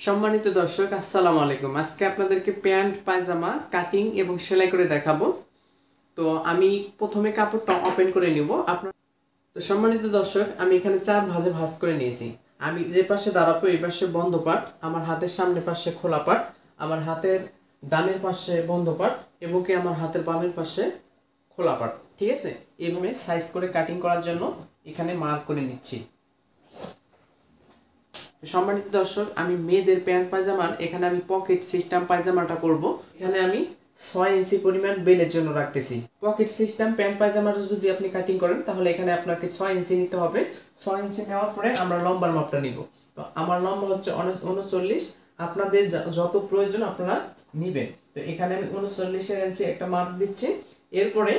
সম্মানিত দর্শক আসসালামু আলাইকুম। আজকে আপনাদেরকে প্যান্ট পায়জামা কাটিং এবং সেলাই করে দেখাবো। তো আমি প্রথমে কাপড়টা ওপেন করে নিব। তো সম্মানিত দর্শক, আমি এখানে 4 ভাঁজে ভাঁজ করে নিয়েছি। আমি যে পাশে দাঁড়াবো এই পাশে বন্ধ পাট, আমার হাতের সামনের পাশে খোলা পাট, আমার হাতের ডানের পাশে বন্ধ পাট এবং কি আমার হাতের বামের পাশে খোলা পাট। ঠিক আছে, এইভাবে সাইজ করে কাটিং করার জন্য এখানে মার্ক করে নিচ্ছি। সম্মানিত দর্শক, আমি মেয়েদের প্যান্ট পায়জামার এখানে আমি পকেট সিস্টেম পায়জামাটা করব। এখানে আমি 6 ইঞ্চি পরিমাণ বেলের জন্য রাখতেছি। পকেট সিস্টেম প্যান্ট পায়জামাটা যদি আপনি কাটিং করেন তাহলে এখানে আপনাকে 6 ইঞ্চি নিতে হবে। 6 ইঞ্চি নেওয়ার পরে আমরা লম্বার মাপটা নিব। তো আমার লম্বা হচ্ছে 39, আপনাদের যত প্রয়োজন আপনারা নেবেন। তো এখানে আমি 39 ইঞ্চি একটা মার্ক দিচ্ছি। এরপরে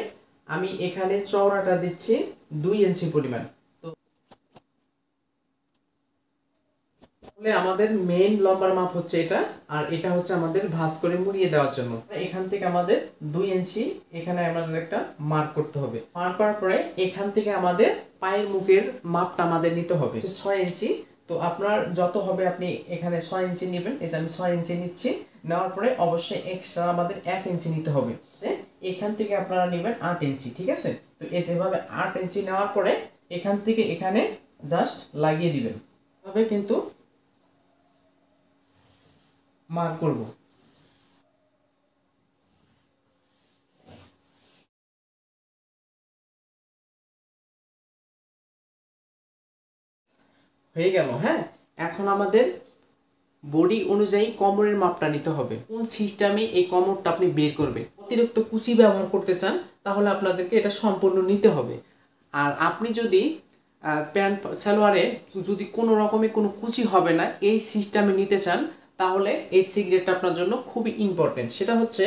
আমি এখানে চওড়াটা দিচ্ছি 2 ইঞ্চি পরিমাণ। আমাদের মেইন লম্বার মাপ হচ্ছে এটা, আর এটা হচ্ছে আমাদের ভাঁজ করে মুড়িয়ে দেওয়ার জন্য। এখান থেকে আমাদের 2 ইঞ্চি এখানে আমাদের একটা মার্ক করতে হবে। মার্ক করার পরে এখান থেকে আমাদের পায়ের মুখের মাপটা আমাদের নিতে হবে 6 ইঞ্চি। তো আপনার যত হবে আপনি এখানে 6 ইঞ্চি নেবেন। এই যে আমি 6 ইঞ্চি নিচ্ছি। নেওয়ার পরে অবশ্যই এক্সট্রা আমাদের 1 ইঞ্চি নিতে হবে। এখান থেকে আপনারা নেবেন 8 ইঞ্চি। ঠিক আছে, তো এই যেভাবে 8 ইঞ্চি নেওয়ার পরে এখান থেকে এখানে জাস্ট লাগিয়ে দিবেন। তবে কিন্তু মার্ক করব। হয়ে গেল। হ্যাঁ, এখন আমাদের বডি অনুযায়ী কোমরের মাপটা নিতে হবে। কোন সিস্টেমে এই কোমরটা আপনি বের করবেন। অতিরিক্ত কুচি ব্যবহার করতে চান তাহলে আপনাদেরকে এটা সম্পূর্ণ নিতে হবে। আর আপনি যদি প্যান্ট সালোয়ারে যদি কোনো রকমের কোনো কুচি হবে না এই সিস্টেমে নিতে চান তাহলে এই সিক্রেটটা আপনার জন্য খুবই ইম্পর্টেন্ট। সেটা হচ্ছে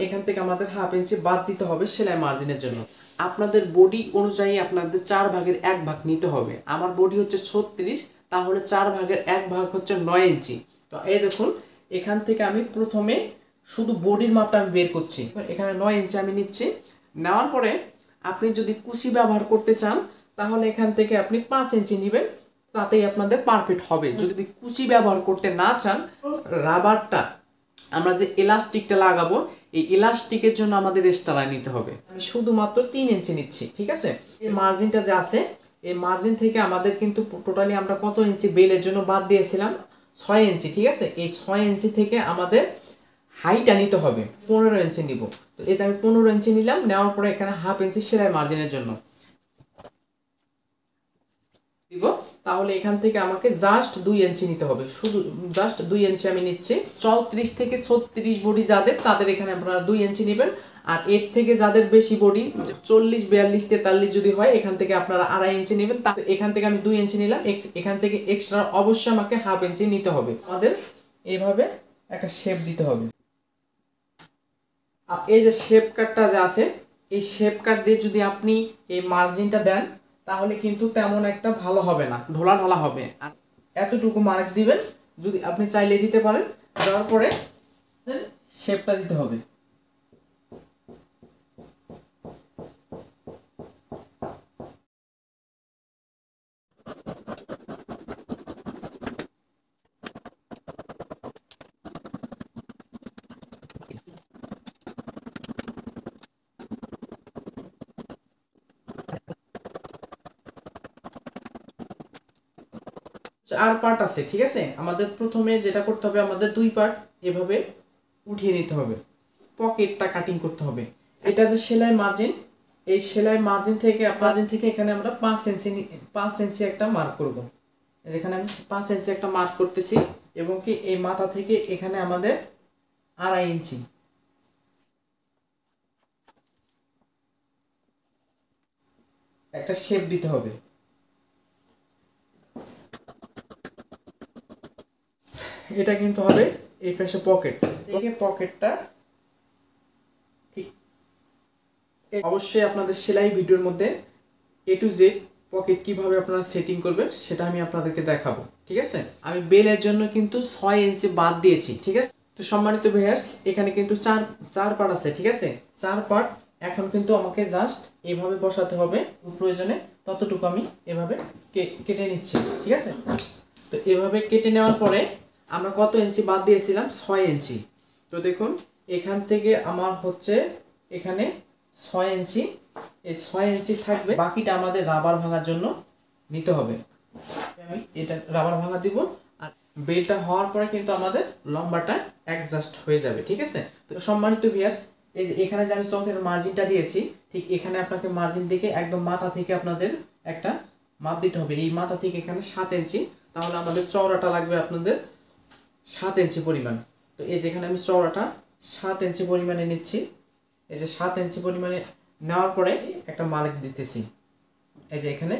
এখান থেকে আমাদের 1/2 ইঞ্চি বাদ দিতে হবে সেলাই মার্জিনের জন্য। আপনাদের বডি অনুযায়ী আপনাদের 4 ভাগের 1 ভাগ নিতে হবে। আমার বডি হচ্ছে 36, তাহলে 4 ভাগের 1 ভাগ হচ্ছে 9 ইঞ্চি। তো এই দেখুন, এখান থেকে আমি প্রথমে শুধু বডির মাপটা আমি বের করছি। এখানে 9 ইঞ্চি আমি নিচ্ছি। নেওয়ার পরে আপনি যদি কুচি ব্যবহার করতে চান তাহলে এখান থেকে আপনি 5 ইঞ্চি নেবেন, তাতেই আপনাদের পারফেক্ট হবে। যদি কুচি ব্যবহার করতে না চান, রাবারটা আমরা যে ইলাস্টিকটা লাগাবো এই ইলাস্টিকের জন্য আমাদের এক্সট্রা নিতে হবে। আমি শুধুমাত্র 3 ইঞ্চি নিচ্ছি। ঠিক আছে, এই মার্জিনটা যে আছে এই মার্জিন থেকে আমাদের কিন্তু টোটালি আমরা কত ইঞ্চি বেলের জন্য বাদ দিয়েছিলাম 6 ইঞ্চি। ঠিক আছে, এই 6 ইঞ্চি থেকে আমাদের হাইটা নিতে হবে 15 ইঞ্চি নিব। তো এটা আমি 15 ইঞ্চি নিলাম। নেওয়ার পরে এখানে 1/2 ইঞ্চি সেলাই মার্জিনের জন্য দিব। তাহলে এখান থেকে আমাকে জাস্ট 2 ইঞ্চি নিতে হবে। শুধু জাস্ট 2 ইঞ্চি আমি নিচ্ছি। 34 থেকে 36 বডি যাদের, তাদের এখানে আপনারা 2 ইঞ্চি নেবেন। আর এর থেকে যাদের বেশি বডি 40, 42, 43 যদি হয় এখান থেকে আপনারা 2.5 ইঞ্চি নেবেন। তাতে এখান থেকে আমি 2 ইঞ্চি নিলাম। এখান থেকে এক্সট্রা অবশ্যই আমাকে 1/2 ইঞ্চি নিতে হবে। আমাদের এইভাবে একটা শেপ দিতে হবে। এই যে শেপ কাটটা যে আছে এই শেপ কাট দিয়ে যদি আপনি এই মার্জিনটা দেন তাহলে কিন্তু তেমন একটা ভালো হবে না, ঢোলা ঢালা হবে। আর এতটুকু মার্ক দিবেন, যদি আপনি চাইলে দিতে পারেন। দেওয়ার পরে শেপটা দিতে হবে। আর পার্ট আছে। ঠিক আছে, আমাদের প্রথমে যেটা করতে হবে আমাদের 2 পার্ট এভাবে উঠিয়ে নিতে হবে। পকেটটা কাটিং করতে হবে। এটা যে সেলাই মার্জিন, এই সেলাই মার্জিন থেকে এখানে আমরা 5 ইঞ্চি একটা মার্ক করব। যেখানে আমি 5 ইঞ্চি একটা মার্ক করতেছি এবং কি এই মাথা থেকে এখানে আমাদের 2.5 ইঞ্চি একটা শেপ দিতে হবে। এটা কিন্তু হবে এই পাশে পকেট। এই পকেটটা ঠিক অবশ্যই আপনাদের সেলাই ভিডিওর মধ্যে A to Z পকেট কিভাবে আপনারা সেটিং করবেন সেটা আমি আপনাদেরকে দেখাবো। ঠিক আছে, আমি বেলের জন্য কিন্তু 6 ইঞ্চি বাদ দিয়েছি। ঠিক আছে, তো সম্মানিত ভিউয়ার্স, এখানে কিন্তু চার পার্ট আছে। ঠিক আছে, 4 পার্ট এখন কিন্তু আমাকে জাস্ট এভাবে বসাতে হবে। প্রয়োজনে ততটুকু আমি এভাবে কেটে নিচ্ছি। ঠিক আছে, তো এভাবে কেটে নেওয়ার পরে আমরা কত ইঞ্চি বাদ দিয়েছিলাম? 6 ইঞ্চি। তো দেখুন এখান থেকে আমার হচ্ছে এখানে 6 ইঞ্চি, এই 6 ইঞ্চি থাকবে, বাকিটা আমাদের রাবার ভাঙার জন্য নিতে হবে। আমি এটা রাবার ভাঙা দিব, আর বেলটা হওয়ার পরে কিন্তু আমাদের লম্বাটা অ্যাডজাস্ট হয়ে যাবে, ঠিক আছে? তো সম্মানিত ভিউয়ার্স, এই যে এখানে যে আমি চকের মার্জিনটা দিয়েছি, ঠিক এখানে আপনাকে মার্জিন থেকে একদম মাথা থেকে আপনাদের একটা মাপ দিতে হবে। এই মাথা থেকে এখানে 7 ইঞ্চি, তাহলে আমাদের চওড়াটা লাগবে আপনাদের 7 ইঞ্চি পরিমাণ। তো এই যেখানে আমি চওড়াটা 7 ইঞ্চি পরিমাণে নিচ্ছি। এই যে 7 ইঞ্চি পরিমাণে নেওয়ার পরে একটা মার্ক দিতেছি। এই যে এখানে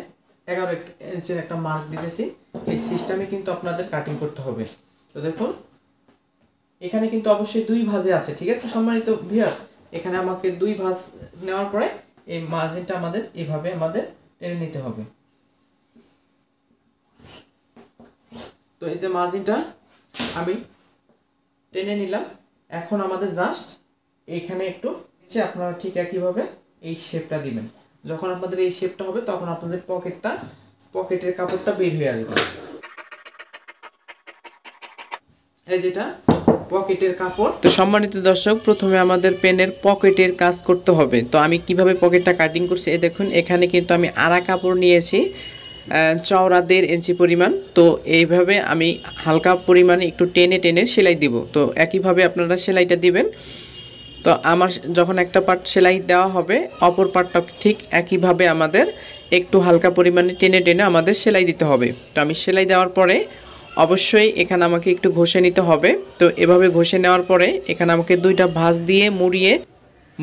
11 ইঞ্চির একটা মার্ক দিতেছি। এই সিস্টেমে কিন্তু আপনাদের কাটিং করতে হবে। তো দেখুন এখানে কিন্তু অবশ্যই 2 ভাঁজে আছে, ঠিক আছে সম্মানিত ভিউয়ার্স? এখানে আমাকে 2 ভাঁজ নেওয়ার পরে এই মার্জিনটা আমাদের এইভাবে আমাদের টেনে নিতে হবে। তো এই যে মার্জিনটা আমি টেনে নিলাম। এখন আমাদের জাস্ট এইখানে একটু আপনারা ঠিক একইভাবে এই শেপটা দিবেন। যখন আপনাদের এই শেপটা হবে তখন আপনাদের পকেটের কাপড়টা বের হয়ে আসবে। এই যেটা পকেটের কাপড়। তো সম্মানিত দর্শক, প্রথমে আমাদের পেনের পকেটের কাজ করতে হবে। তো আমি কিভাবে পকেটটা কাটিং করছি, এই দেখুন এখানে কিন্তু আমি আড়া কাপড় নিয়েছি চওড়া 1.5 ইঞ্চি পরিমাণ। তো এইভাবে আমি হালকা পরিমাণে একটু টেনে টেনে সেলাই দিব। তো একইভাবে আপনারা সেলাইটা দিবেন। তো আমার যখন একটা পার্ট সেলাই দেওয়া হবে, অপর পার্টটা ঠিক একইভাবে আমাদের একটু হালকা পরিমাণে টেনে টেনে আমাদের সেলাই দিতে হবে। তো আমি সেলাই দেওয়ার পরে অবশ্যই এখানে আমাকে একটু ঘষে নিতে হবে। তো এভাবে ঘষে নেওয়ার পরে এখানে আমাকে 2টা ভাঁজ দিয়ে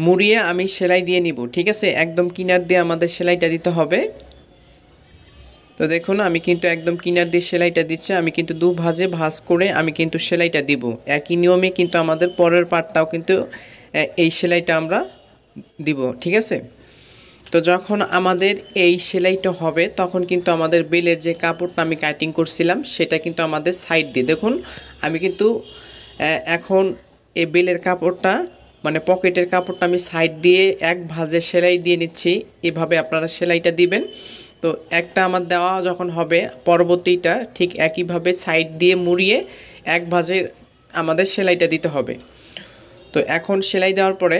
মুড়িয়ে আমি সেলাই দিয়ে নিব, ঠিক আছে? একদম কিনার দিয়ে আমাদের সেলাইটা দিতে হবে। তো দেখুন আমি কিন্তু একদম কিনার দিয়ে সেলাইটা দিচ্ছি। আমি কিন্তু 2 ভাঁজে ভাঁজ করে আমি কিন্তু সেলাইটা দিব। একই নিয়মে কিন্তু আমাদের পরের পার্টটাও কিন্তু এই সেলাইটা আমরা দিব, ঠিক আছে? তো যখন আমাদের এই সেলাইটা হবে তখন কিন্তু আমাদের বেলের যে কাপড়টা আমি কাটিং করছিলাম সেটা কিন্তু আমাদের সাইড দিয়ে, দেখুন আমি কিন্তু এখন এই বেলের কাপড়টা মানে পকেটের কাপড়টা আমি সাইড দিয়ে এক ভাঁজে সেলাই দিয়ে নিচ্ছি। এভাবে আপনারা সেলাইটা দিবেন। তো একটা আমার দেওয়া যখন হবে, পরবর্তীটা ঠিক একইভাবে সাইড দিয়ে মুড়িয়ে এক ভাঁজে আমাদের সেলাইটা দিতে হবে। তো এখন সেলাই দেওয়ার পরে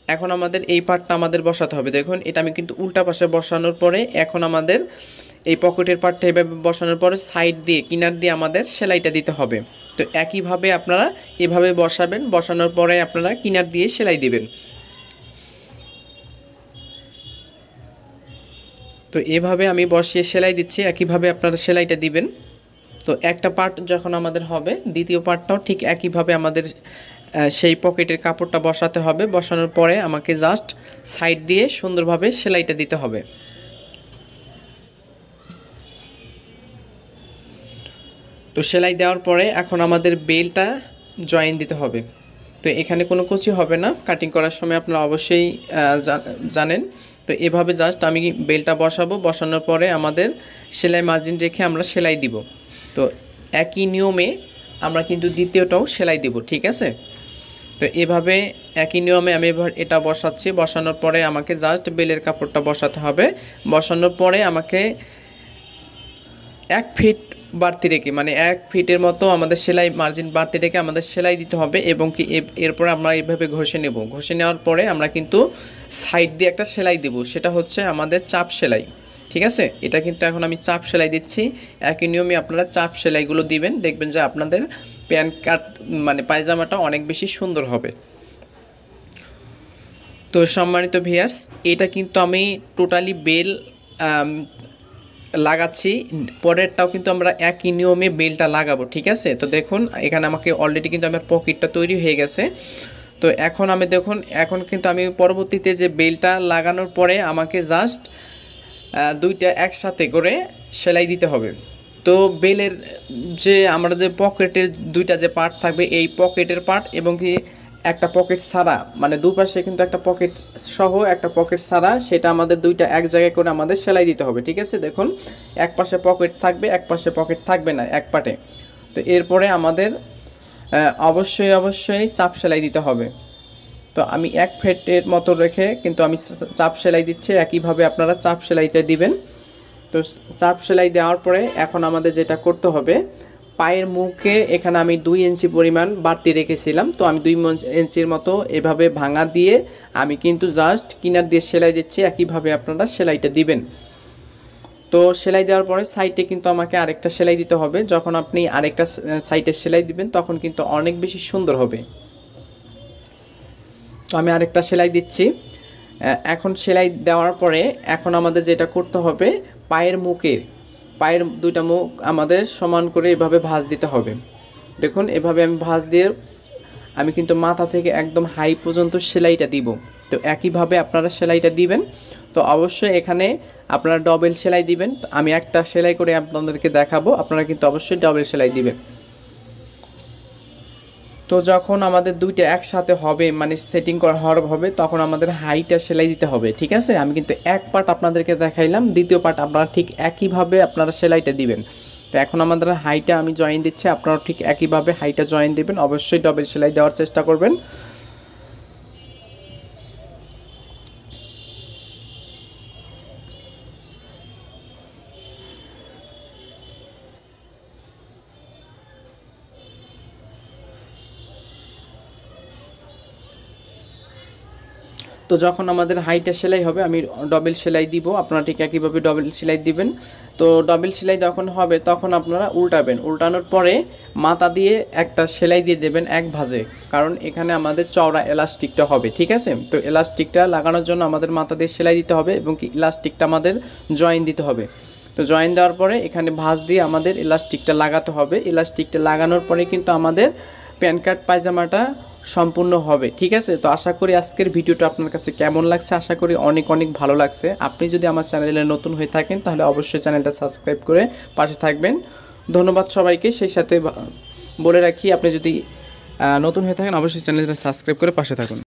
এখন আমাদের এই পার্টটা আমাদের বসাতে হবে। দেখুন এটা আমি কিন্তু উল্টা পাশে বসানোর পরে এখন আমাদের এই পকেটের পার্টটা এভাবে বসানোর পরে সাইড দিয়ে কিনার দিয়ে আমাদের সেলাইটা দিতে হবে। তো একইভাবে আপনারা এভাবে বসাবেন, বসানোর পরে আপনারা কিনার দিয়ে সেলাই দিবেন। তো এভাবে আমি বসিয়ে সেলাই দিচ্ছি, একইভাবে আপনারা সেলাইটা দিবেন। তো একটা পার্ট যখন আমাদের হবে, দ্বিতীয় পার্টটাও ঠিক একইভাবে আমাদের সেই পকেটের কাপড়টা বসাতে হবে। বসানোর পরে আমাকে জাস্ট সাইড দিয়ে সুন্দরভাবে সেলাইটা দিতে হবে। তো সেলাই দেওয়ার পরে এখন আমাদের বেলটা জয়েন দিতে হবে। তো এখানে কোনো কুচি হবে না, কাটিং করার সময় আপনারা অবশ্যই জানেন। তো এভাবে জাস্ট আমি বেলটা বসাবো, বসানোর পরে আমাদের সেলাই মার্জিন রেখে আমরা সেলাই দিব। তো একই নিয়মে আমরা কিন্তু দ্বিতীয়টাও সেলাই দিব, ঠিক আছে? তো এভাবে একই নিয়মে আমি এবার এটা বসাচ্ছি। বসানোর পরে আমাকে জাস্ট বেলের কাপড়টা বসাতে হবে। বসানোর পরে আমাকে 1 ফিট বাড়তি রেখে মানে 1 ফিটের মতো আমাদের সেলাই মার্জিন বাড়তি রেখে আমাদের সেলাই দিতে হবে এবং কি এরপরে আমরা এইভাবে ঘষে নেব। ঘষে নেওয়ার পরে আমরা কিন্তু সাইড দিয়ে একটা সেলাই দেব, সেটা হচ্ছে আমাদের চাপ সেলাই, ঠিক আছে? এটা কিন্তু এখন আমি চাপ সেলাই দিচ্ছি। একই নিয়মে আপনারা চাপ সেলাইগুলো দিবেন, দেখবেন যে আপনাদের প্যান্ট কাট মানে পায়জামাটা অনেক বেশি সুন্দর হবে। তো সম্মানিত ভিউয়ার্স, এটা কিন্তু আমি টোটালি বেল লাগাচ্ছি, পরেরটাও কিন্তু আমরা একই নিয়মে বেলটা লাগাবো, ঠিক আছে? তো দেখুন এখানে আমাকে অলরেডি কিন্তু আমার পকেটটা তৈরি হয়ে গেছে। তো এখন আমি দেখুন এখন কিন্তু আমি পরবর্তীতে যে বেলটা লাগানোর পরে আমাকে জাস্ট 2টা একসাথে করে সেলাই দিতে হবে। তো বেলের যে আমাদের পকেটের 2টা যে পার্ট থাকবে, এই পকেটের পার্ট এবং কি একটা পকেট ছাড়া মানে দুপাশে কিন্তু একটা পকেট সহ একটা পকেট ছাড়া, সেটা আমাদের 2টা এক জায়গায় করে আমাদের সেলাই দিতে হবে, ঠিক আছে? দেখুন এক পাশে পকেট থাকবে, এক পাশে পকেট থাকবে না এক পাটে। তো এরপরে আমাদের অবশ্যই চাপ সেলাই দিতে হবে। তো আমি 1 ফিটের মতো রেখে কিন্তু আমি চাপ সেলাই দিচ্ছি। একইভাবে আপনারা চাপ সেলাইটা দিবেন। তো চাপ সেলাই দেওয়ার পরে এখন আমাদের যেটা করতে হবে, পায়ের মুখে এখানে আমি 2 ইঞ্চি পরিমাণ বাড়তি রেখেছিলাম, তো আমি 2 ইঞ্চির মতো এভাবে ভাঙা দিয়ে আমি কিন্তু জাস্ট কিনার দিয়ে সেলাই দিচ্ছি। একইভাবে আপনারা সেলাইটা দিবেন। তো সেলাই দেওয়ার পরে সাইডে কিন্তু আমাকে আরেকটা সেলাই দিতে হবে। যখন আপনি আরেকটা সাইডে সেলাই দিবেন তখন কিন্তু অনেক বেশি সুন্দর হবে। তো আমি আরেকটা সেলাই দিচ্ছি। এখন সেলাই দেওয়ার পরে এখন আমাদের যেটা করতে হবে, পায়ের দুইটা মুখ আমাদের সমান করে এভাবে ভাঁজ দিতে হবে। দেখুন এভাবে আমি ভাঁজ দিয়ে আমি কিন্তু মাথা থেকে একদম হাই পর্যন্ত সেলাইটা দিব। তো একইভাবে আপনারা সেলাইটা দিবেন। তো অবশ্যই এখানে আপনারা ডবল সেলাই দিবেন। আমি একটা সেলাই করে আপনাদেরকে দেখাবো, আপনারা কিন্তু অবশ্যই ডবল সেলাই দিবেন। তো যখন আমাদের দুইটা একসাথে হবে, মানে সেটিং করা হবে, তখন আমাদের হাইটা সেলাই দিতে হবে। ঠিক আছে, আমি কিন্তু এক পার্ট আপনাদেরকে দেখাইলাম, দ্বিতীয় পার্ট আপনারা ঠিক একইভাবে আপনারা সেলাইটা দিবেন। তো এখন আমাদের হাইটা আমি জয়েন দিচ্ছি, আপনারা ঠিক একইভাবে হাইটা জয়েন দিবেন। অবশ্যই ডবল সেলাই দেওয়ার চেষ্টা করবেন। তো যখন আমাদের হাইটা সেলাই হবে আমি ডবল সেলাই দিব, আপনারা ঠিক একইভাবে ডবল সেলাই দিবেন। তো ডবল সেলাই যখন হবে তখন আপনারা উল্টাবেন, উল্টানোর পরে মাথা দিয়ে একটা সেলাই দিয়ে দেবেন এক ভাঁজে, কারণ এখানে আমাদের চওড়া এলাস্টিকটা হবে। ঠিক আছে, তো এলাস্টিকটা লাগানোর জন্য আমাদের মাথা দিয়ে সেলাই দিতে হবে এবং কি এলাস্টিকটা আমাদের জয়েন দিতে হবে। তো জয়েন দেওয়ার পরে এখানে ভাঁজ দিয়ে আমাদের এলাস্টিকটা লাগাতে হবে। এলাস্টিকটা লাগানোর পরে কিন্তু আমাদের প্যান্ট কাট পায়জামাটা সম্পূর্ণ হবে। ঠিক আছে, তো আশা করি আজকের ভিডিওটা আপনার কাছে কেমন লাগছে, আশা করি অনেক অনেক ভালো লাগছে। আপনি যদি আমার চ্যানেলে নতুন হয়ে থাকেন তাহলে অবশ্যই চ্যানেলটা সাবস্ক্রাইব করে পাশে থাকবেন। ধন্যবাদ সবাইকে। সেই সাথে বলে রাখি, আপনি যদি নতুন হয়ে থাকেন অবশ্যই চ্যানেলটা সাবস্ক্রাইব করে পাশে থাকুন।